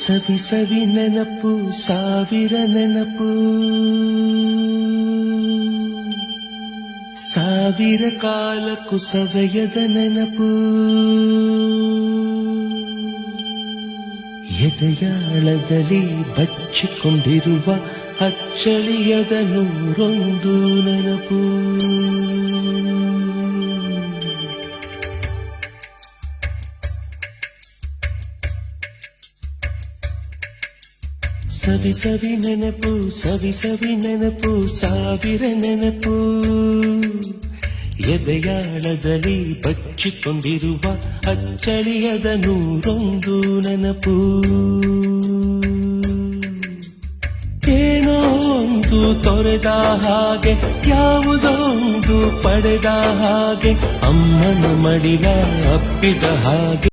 ಸವಿ ಸವಿ ನೆನಪು ಸಾವಿರ ನೆನಪು ಸಾವಿರ ಕಾಲಕ್ಕೂ ಸವೆಯದ ನೆನಪು ಎದೆಯಾಳದಲ್ಲಿ ಬಚ್ಚಿಕೊಂಡಿರುವ ಅಚ್ಚಳಿಯದ ನೂರೊಂದು ನೆನಪು ಸವಿ ಸವಿ ನೆನಪು ಸವಿ ಸವಿ ನೆನಪು ಸಾವಿರ ನೆನಪು ಎದೆಯಾಳದಲ್ಲಿ ಬಚ್ಚಿಕೊಂಡಿರುವ ಅಚ್ಚಳಿಯದ ನೂರೊಂದು ನೆನಪು ಏನೋ ಒಂದು ತೊರೆದ ಹಾಗೆ ಯಾವುದೋ ಒಂದು ಪಡೆದ ಹಾಗೆ ಅಮ್ಮನ ಮಡಿಲ ಅಪ್ಪಿದ ಹಾಗೆ